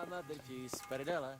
Arrivederci, Speridella.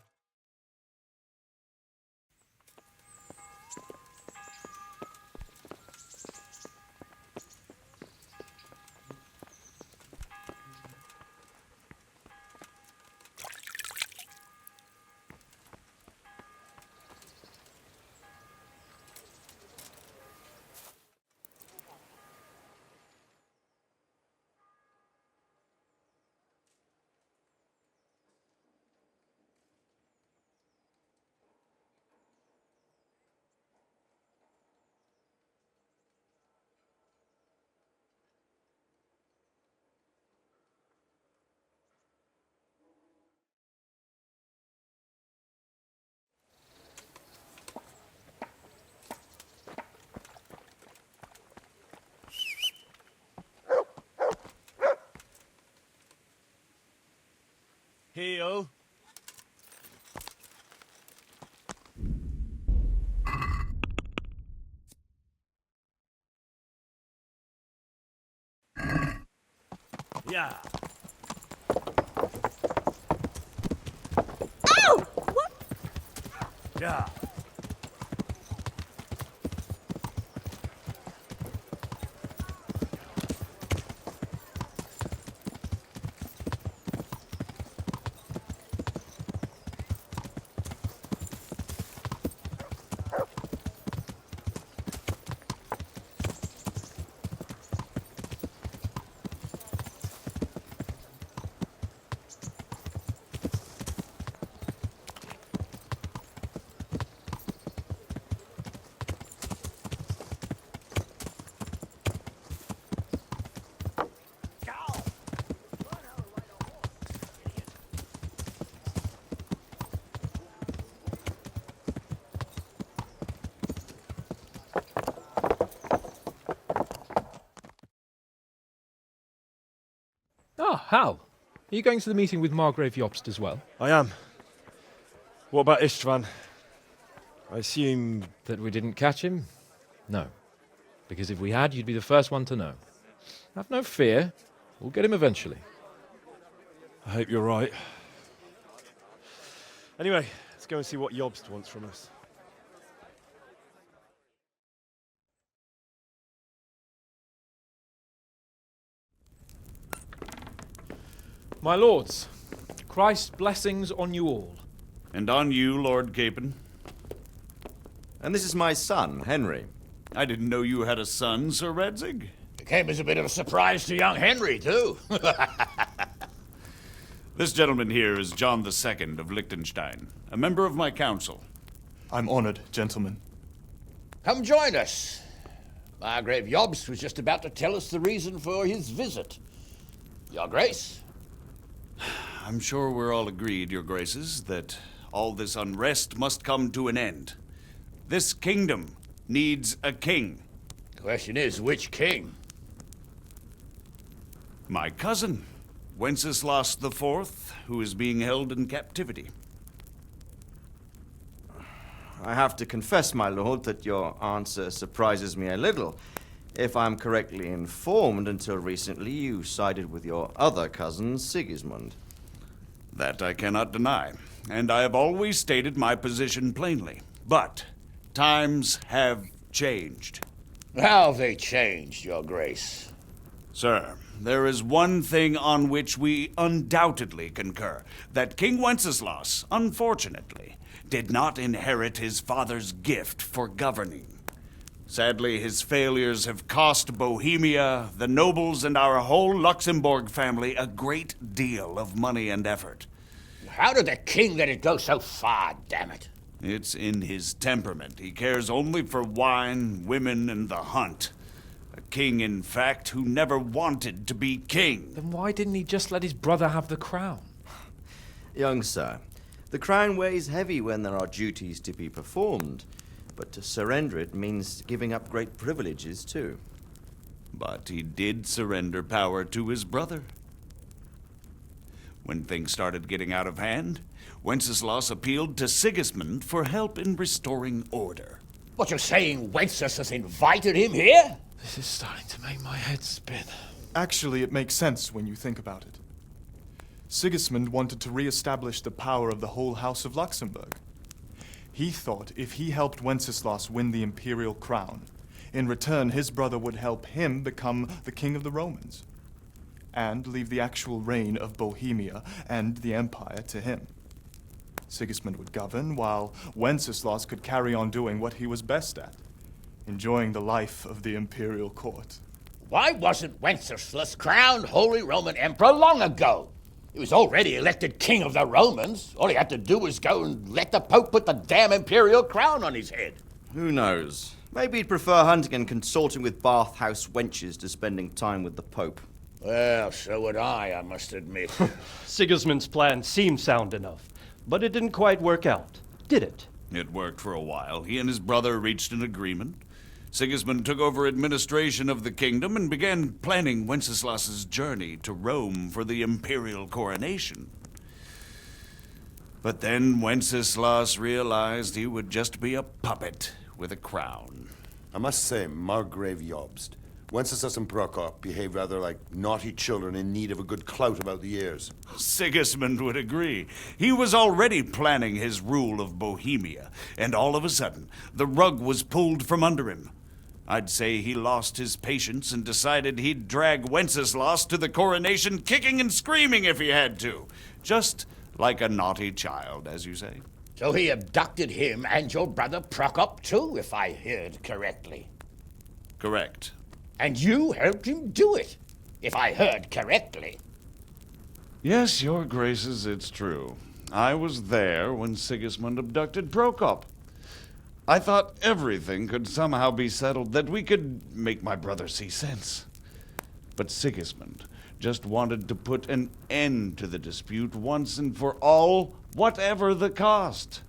Heel. Yeah. Ow! What? Yeah. Ah, Hal. Are you going to the meeting with Margrave Jobst as well? I am. What about Istvan? I assume... That we didn't catch him? No. Because if we had, you'd be the first one to know. Have no fear. We'll get him eventually. I hope you're right. Anyway, let's go and see what Jobst wants from us. My lords, Christ's blessings on you all. And on you, Lord Capon. And this is my son, Henry. I didn't know you had a son, Sir Redzig. It came as a bit of a surprise to young Henry, too. This gentleman here is John II of Liechtenstein, a member of my council. I'm honored, gentlemen. Come join us. Margrave Jobst was just about to tell us the reason for his visit. Your Grace? I'm sure we're all agreed, Your Graces, that all this unrest must come to an end. This kingdom needs a king. The question is, which king? My cousin, Wenceslas IV, who is being held in captivity. I have to confess, my lord, that your answer surprises me a little. If I'm correctly informed, until recently you sided with your other cousin, Sigismund. That I cannot deny, and I have always stated my position plainly. But times have changed. How have they changed, Your Grace? Sir, there is one thing on which we undoubtedly concur, that King Wenceslas, unfortunately, did not inherit his father's gift for governing. Sadly, his failures have cost Bohemia, the nobles, and our whole Luxembourg family a great deal of money and effort. How did the king let it go so far, damn it? It's in his temperament. He cares only for wine, women, and the hunt. A king, in fact, who never wanted to be king. Then why didn't he just let his brother have the crown? Young sir, the crown weighs heavy when there are duties to be performed, but to surrender it means giving up great privileges, too. But he did surrender power to his brother. When things started getting out of hand, Wenceslas appealed to Sigismund for help in restoring order. What, you're saying Wenceslas has invited him here? This is starting to make my head spin. Actually, it makes sense when you think about it. Sigismund wanted to re-establish the power of the whole House of Luxembourg. He thought if he helped Wenceslas win the imperial crown, in return his brother would help him become the king of the Romans, and leave the actual reign of Bohemia and the empire to him. Sigismund would govern, while Wenceslas could carry on doing what he was best at, enjoying the life of the imperial court. Why wasn't Wenceslas crowned Holy Roman Emperor long ago? He was already elected king of the Romans. All he had to do was go and let the Pope put the damn imperial crown on his head. Who knows? Maybe he'd prefer hunting and consorting with bathhouse wenches to spending time with the Pope. Well, so would I must admit. Sigismund's plan seemed sound enough, but it didn't quite work out, did it? It worked for a while. He and his brother reached an agreement. Sigismund took over administration of the kingdom and began planning Wenceslas's journey to Rome for the imperial coronation. But then Wenceslas realized he would just be a puppet with a crown. I must say, Margrave Jobst, Wenceslas and Prokop behave rather like naughty children in need of a good clout about the ears. Sigismund would agree. He was already planning his rule of Bohemia, and all of a sudden, the rug was pulled from under him. I'd say he lost his patience and decided he'd drag Wenceslas to the coronation kicking and screaming if he had to. Just like a naughty child, as you say. So he abducted him and your brother Prokop too, if I heard correctly. Correct. And you helped him do it, if I heard correctly. Yes, your graces, it's true. I was there when Sigismund abducted Prokop. I thought everything could somehow be settled, that we could make my brother see sense. But Sigismund just wanted to put an end to the dispute once and for all, whatever the cost.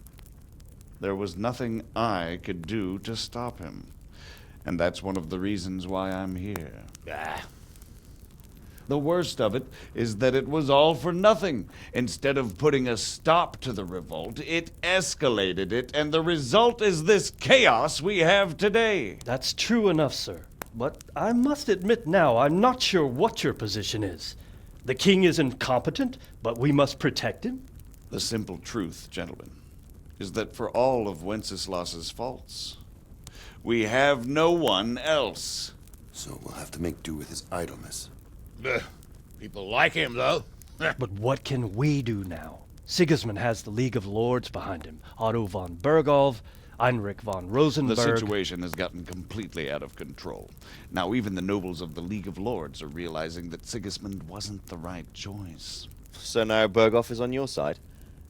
There was nothing I could do to stop him. And that's one of the reasons why I'm here. The worst of it is that it was all for nothing. Instead of putting a stop to the revolt, it escalated it, and the result is this chaos we have today. That's true enough, sir. But I must admit now, I'm not sure what your position is. The king is incompetent, but we must protect him? The simple truth, gentlemen, is that for all of Wenceslas's faults, we have no one else. So we'll have to make do with his idleness. People like him, though. But what can we do now? Sigismund has the League of Lords behind him. Otto von Bergolf, Heinrich von Rosenberg. The situation has gotten completely out of control. Now even the nobles of the League of Lords are realizing that Sigismund wasn't the right choice. So now Berghoff is on your side.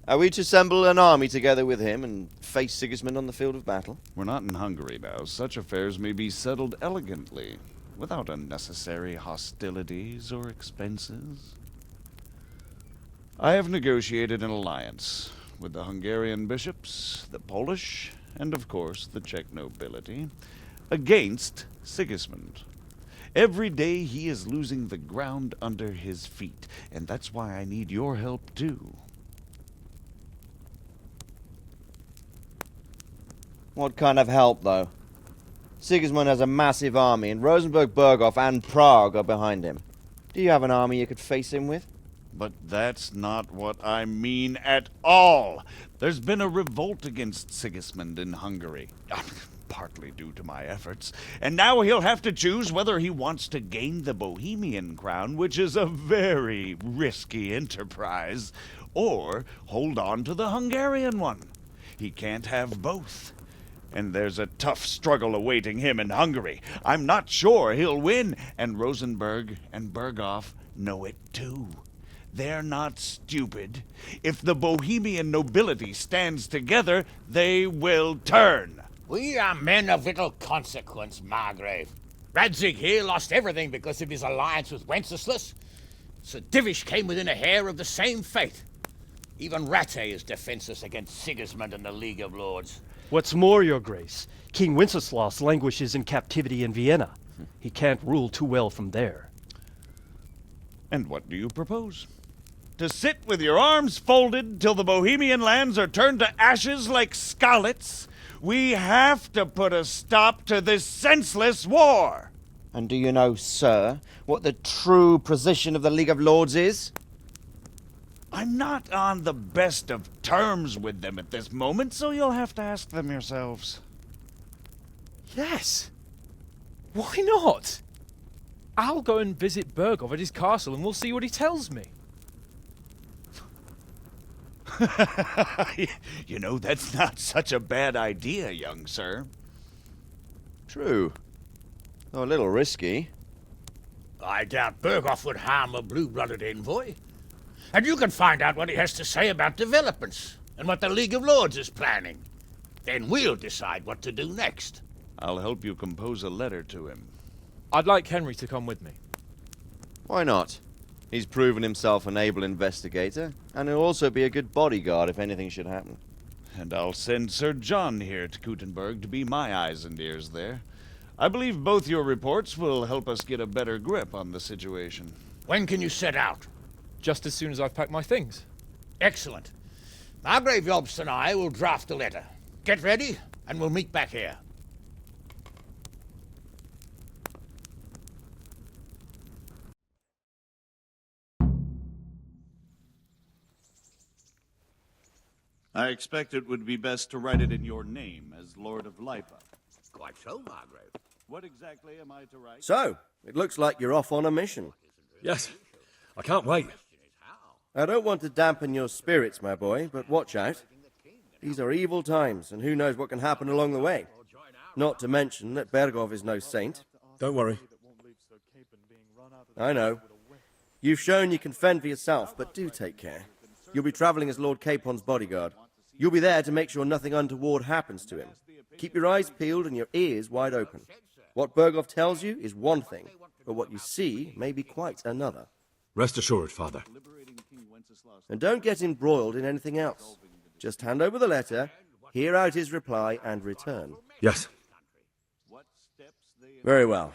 Are we to assemble an army together with him and face Sigismund on the field of battle? We're not in Hungary now. Such affairs may be settled elegantly, without unnecessary hostilities or expenses. I have negotiated an alliance with the Hungarian bishops, the Polish, and of course the Czech nobility, against Sigismund. Every day he is losing the ground under his feet, and that's why I need your help too. What kind of help, though? Sigismund has a massive army, and Rosenberg, Berghoff, and Prague are behind him. Do you have an army you could face him with? But that's not what I mean at all. There's been a revolt against Sigismund in Hungary, partly due to my efforts, and now he'll have to choose whether he wants to gain the Bohemian crown, which is a very risky enterprise, or hold on to the Hungarian one. He can't have both. And there's a tough struggle awaiting him in Hungary. I'm not sure he'll win, and Rosenberg and Berghoff know it too. They're not stupid. If the Bohemian nobility stands together, they will turn. We are men of little consequence, Margrave. Radzig here lost everything because of his alliance with Wenceslas. Sir Divish came within a hair of the same fate. Even Rattay is defenseless against Sigismund and the League of Lords. What's more, your grace, King Wenceslas languishes in captivity in Vienna. He can't rule too well from there. And what do you propose? To sit with your arms folded till the Bohemian lands are turned to ashes like scarlets? We have to put a stop to this senseless war! And do you know, sir, what the true position of the League of Lords is? I'm not on the best of terms with them at this moment, so you'll have to ask them yourselves. Yes. Why not? I'll go and visit Bergov at his castle and we'll see what he tells me. You know, that's not such a bad idea, young sir. True. Though a little risky. I doubt Bergov would harm a blue-blooded envoy. And you can find out what he has to say about developments and what the League of Lords is planning. Then we'll decide what to do next. I'll help you compose a letter to him. I'd like Henry to come with me. Why not? He's proven himself an able investigator, and he'll also be a good bodyguard if anything should happen. And I'll send Sir John here to Kuttenberg to be my eyes and ears there. I believe both your reports will help us get a better grip on the situation. When can you set out? Just as soon as I've packed my things. Excellent. Margrave Jobst and I will draft a letter. Get ready, and we'll meet back here. I expect it would be best to write it in your name as Lord of Lipa. Quite so, Margrave. What exactly am I to write? So, it looks like you're off on a mission. Yes. I can't wait. I don't want to dampen your spirits, my boy, but watch out. These are evil times, and who knows what can happen along the way. Not to mention that Bergov is no saint. Don't worry. I know. You've shown you can fend for yourself, but do take care. You'll be traveling as Lord Capon's bodyguard. You'll be there to make sure nothing untoward happens to him. Keep your eyes peeled and your ears wide open. What Bergov tells you is one thing, but what you see may be quite another. Rest assured, Father. And don't get embroiled in anything else. Just hand over the letter, hear out his reply, and return. Yes. Very well.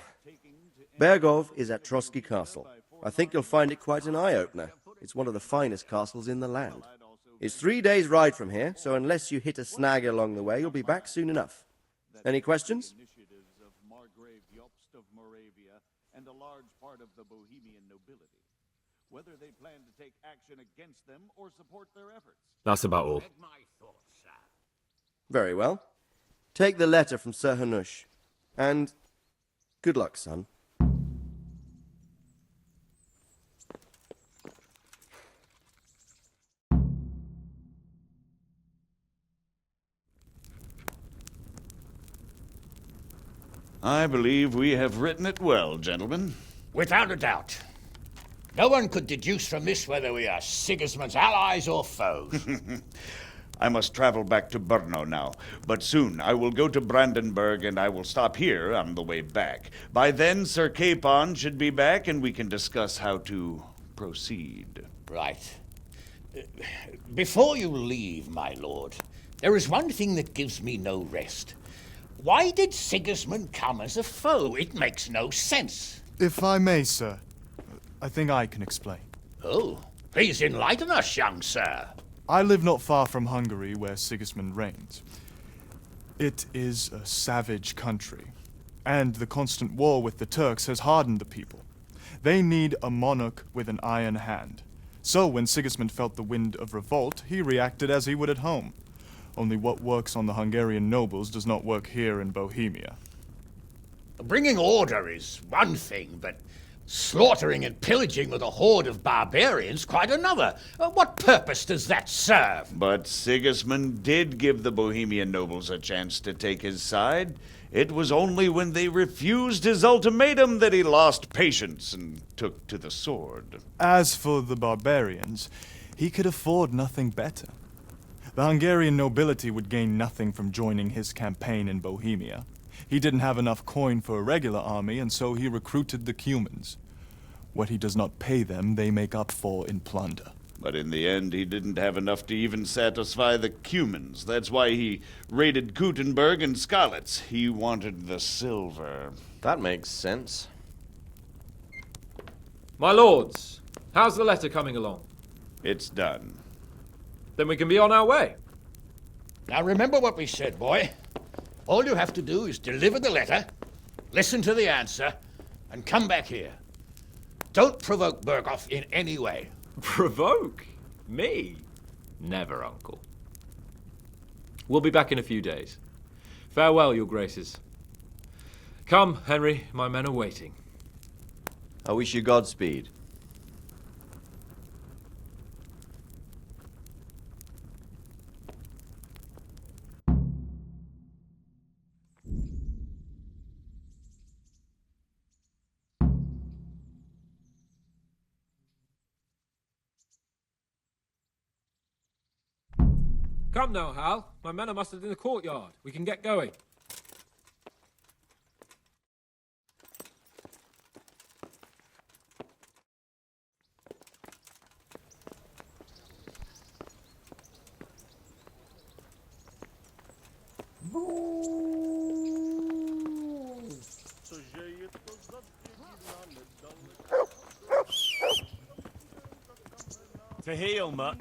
Bergov is at Trotsky Castle. I think you'll find it quite an eye-opener. It's one of the finest castles in the land. It's 3 days' ride from here, so unless you hit a snag along the way, you'll be back soon enough. Any questions? Initiatives of Margrave Jobst of Moravia and a large part of the Bohemian nobility. Whether they plan to take action against them or support their efforts. That's about all. Very well. Take the letter from Sir Hanush. And good luck, son. I believe we have written it well, gentlemen. Without a doubt. No one could deduce from this whether we are Sigismund's allies or foes. I must travel back to Brno now, but soon I will go to Brandenburg and I will stop here on the way back. By then, Sir Capon should be back and we can discuss how to proceed. Right. Before you leave, my lord, there is one thing that gives me no rest. Why did Sigismund come as a foe? It makes no sense. If I may, sir, I think I can explain. Oh, please enlighten us, young sir. I live not far from Hungary, where Sigismund reigns. It is a savage country, and the constant war with the Turks has hardened the people. They need a monarch with an iron hand. So when Sigismund felt the wind of revolt, he reacted as he would at home. Only what works on the Hungarian nobles does not work here in Bohemia. Bringing order is one thing, but slaughtering and pillaging with a horde of barbarians quite another. What purpose does that serve? But Sigismund did give the Bohemian nobles a chance to take his side. It was only when they refused his ultimatum that he lost patience and took to the sword. As for the barbarians, he could afford nothing better. The Hungarian nobility would gain nothing from joining his campaign in Bohemia. He didn't have enough coin for a regular army, and so he recruited the Cumans. What he does not pay them, they make up for in plunder. But in the end, he didn't have enough to even satisfy the Cumans. That's why he raided Kuttenberg and Skalitz. He wanted the silver. That makes sense. My lords, how's the letter coming along? It's done. Then we can be on our way. Now remember what we said, boy. All you have to do is deliver the letter, listen to the answer, and come back here. Don't provoke Bergov in any way. Provoke? Me? Never, Uncle. We'll be back in a few days. Farewell, your graces. Come, Henry, my men are waiting. I wish you Godspeed. Come now, Hal. My men are mustered in the courtyard. We can get going. To heel, mutt.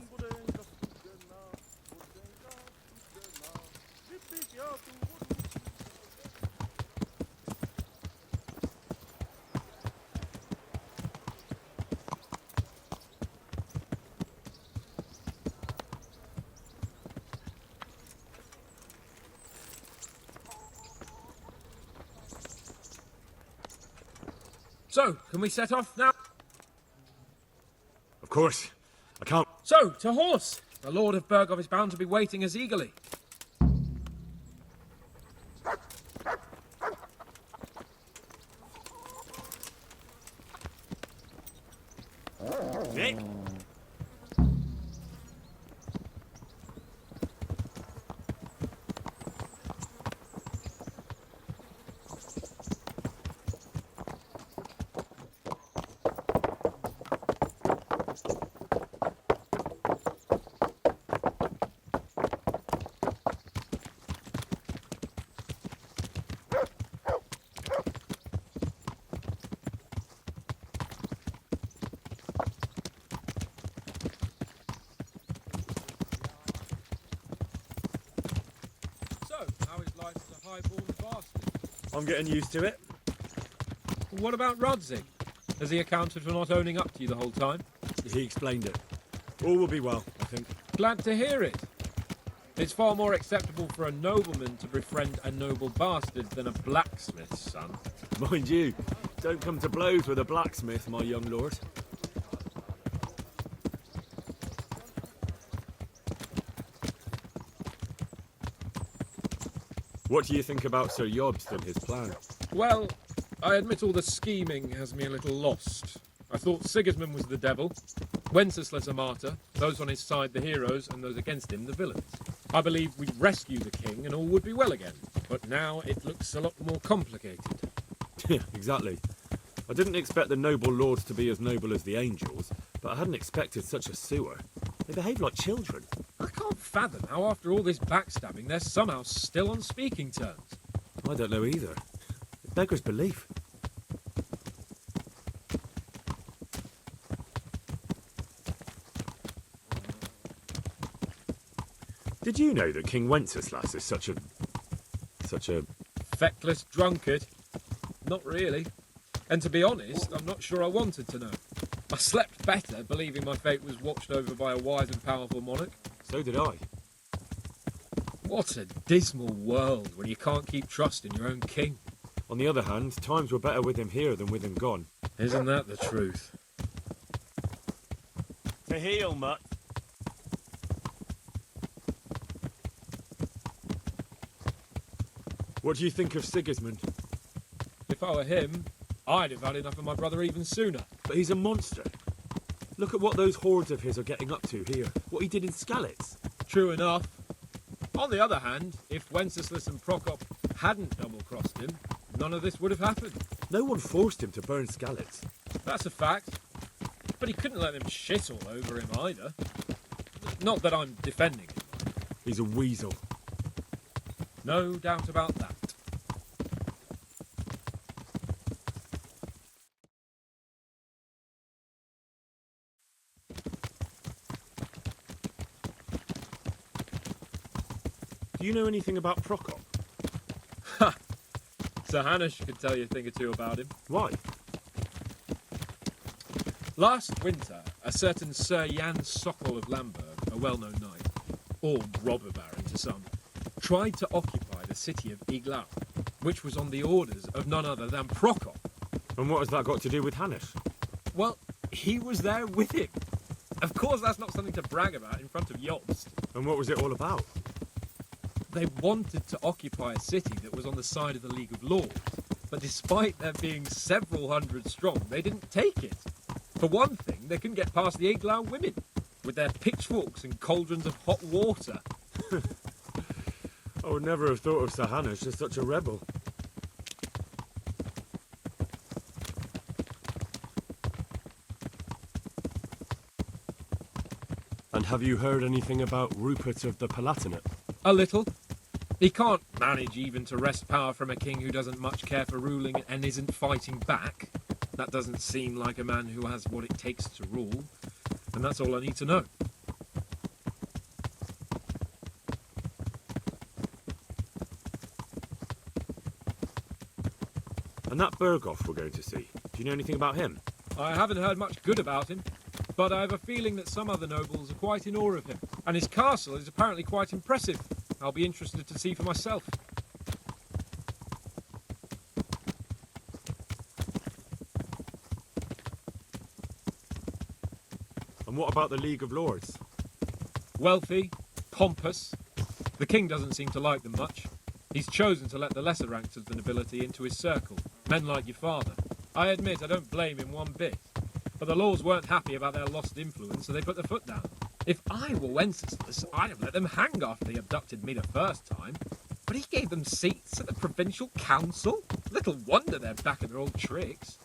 So, can we set off now? Of course. I can't. So, to horse! The Lord of Burgov is bound to be waiting as eagerly. Nick? I'm getting used to it. What about Rodzig? Has he accounted for not owning up to you the whole time? He explained it. All will be well, I think. Glad to hear it. It's far more acceptable for a nobleman to befriend a noble bastard than a blacksmith's son. Mind you, don't come to blows with a blacksmith, my young lord. What do you think about Sir Jobst and his plan? Well, I admit all the scheming has me a little lost. I thought Sigismund was the devil, Wenceslas a martyr, those on his side the heroes, and those against him the villains. I believed we'd rescue the king and all would be well again, but now it looks a lot more complicated. Yeah, exactly. I didn't expect the noble lords to be as noble as the angels, but I hadn't expected such a sewer. They behave like children. I can't fathom how after all this backstabbing they're somehow still on speaking terms. I don't know either. It beggars belief. Did you know that King Wenceslas is such a... Feckless drunkard? Not really. And to be honest, I'm not sure I wanted to know. I slept better believing my fate was watched over by a wise and powerful monarch. So did I. What a dismal world when you can't keep trust in your own king. On the other hand, times were better with him here than with him gone. Isn't that the truth? To heel, mutt. What do you think of Sigismund? If I were him, I'd have had enough of my brother even sooner. But he's a monster. Look at what those hordes of his are getting up to here. What he did in Skalitz. True enough. On the other hand, if Wenceslas and Prokop hadn't double-crossed him, none of this would have happened. No one forced him to burn Skalitz. That's a fact. But he couldn't let them shit all over him either. Not that I'm defending him. He's a weasel. No doubt about that. Do you know anything about Prokop? Ha! Sir Hanush could tell you a thing or two about him. Why? Last winter, a a certain Sir Jan Sokol of Lamberg, a well-known knight, or robber baron to some, tried to occupy the city of Iglau, which was on the orders of none other than Prokop. And what has that got to do with Hanish? Well, he was there with him. Of course, that's not something to brag about in front of Jobst. And what was it all about? They wanted to occupy a city that was on the side of the League of Lords, but despite there being several hundred strong, they didn't take it. For one thing, they couldn't get past the Iglau women, with their pitchforks and cauldrons of hot water. I would never have thought of Sir Hanish as such a rebel. And have you heard anything about Rupert of the Palatinate? A little. He can't manage even to wrest power from a king who doesn't much care for ruling and isn't fighting back. That doesn't seem like a man who has what it takes to rule. And that's all I need to know. And that Berghoff we're going to see, do you know anything about him? I haven't heard much good about him, but I have a feeling that some other nobles are quite in awe of him. And his castle is apparently quite impressive. I'll be interested to see for myself. And what about the League of Lords? Wealthy, pompous. The king doesn't seem to like them much. He's chosen to let the lesser ranks of the nobility into his circle, men like your father. I admit I don't blame him one bit, but the lords weren't happy about their lost influence, so they put their foot down. If I were Wenceslas, I'd have let them hang after they abducted me the first time. But he gave them seats at the provincial council. Little wonder they're back at their old tricks.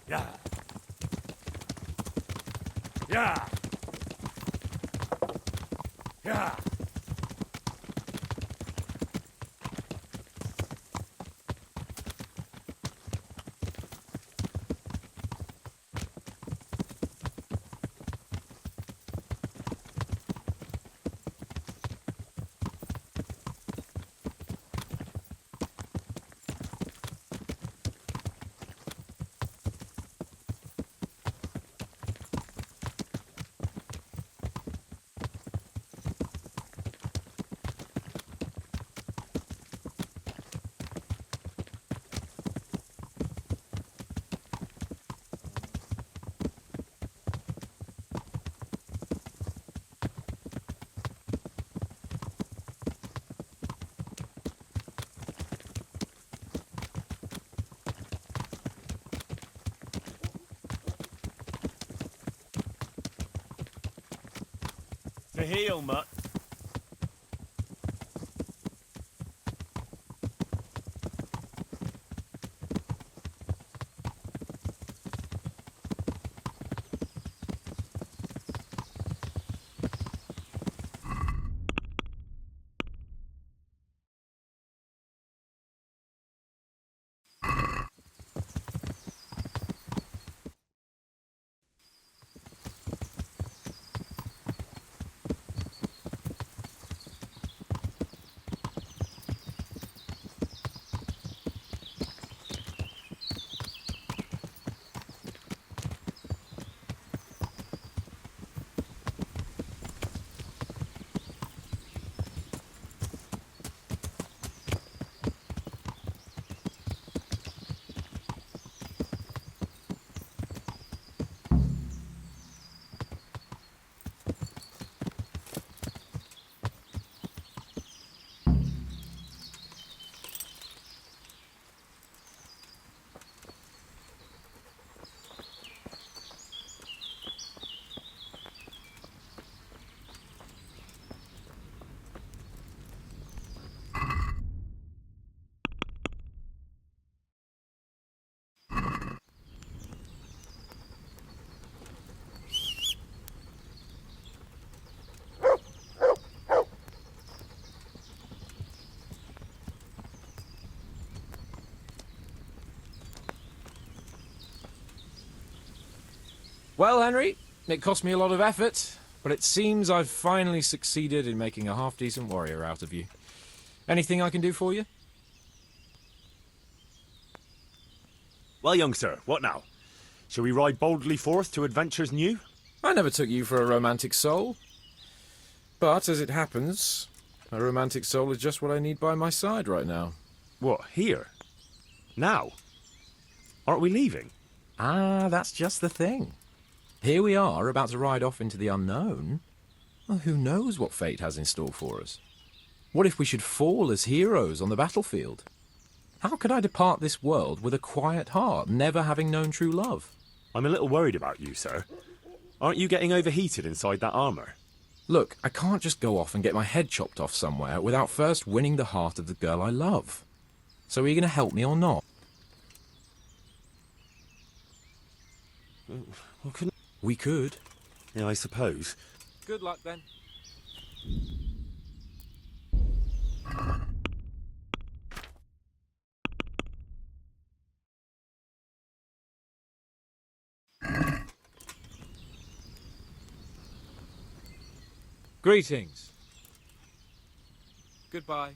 Yeah. Yeah. Yeah. To heal, Mutt. Well, Henry, it cost me a lot of effort, but it seems I've finally succeeded in making a half-decent warrior out of you. Anything I can do for you? Well, young sir, what now? Shall we ride boldly forth to adventures new? I never took you for a romantic soul. But, as it happens, a romantic soul is just what I need by my side right now. What, here? Now? Aren't we leaving? Ah, that's just the thing. Here we are, about to ride off into the unknown. Well, who knows what fate has in store for us? What if we should fall as heroes on the battlefield? How could I depart this world with a quiet heart, never having known true love? I'm a little worried about you, sir. Aren't you getting overheated inside that armour? Look, I can't just go off and get my head chopped off somewhere without first winning the heart of the girl I love. So are you going to help me or not? Well, couldn't... We could. Yeah, I suppose. Good luck, then. Greetings. Goodbye.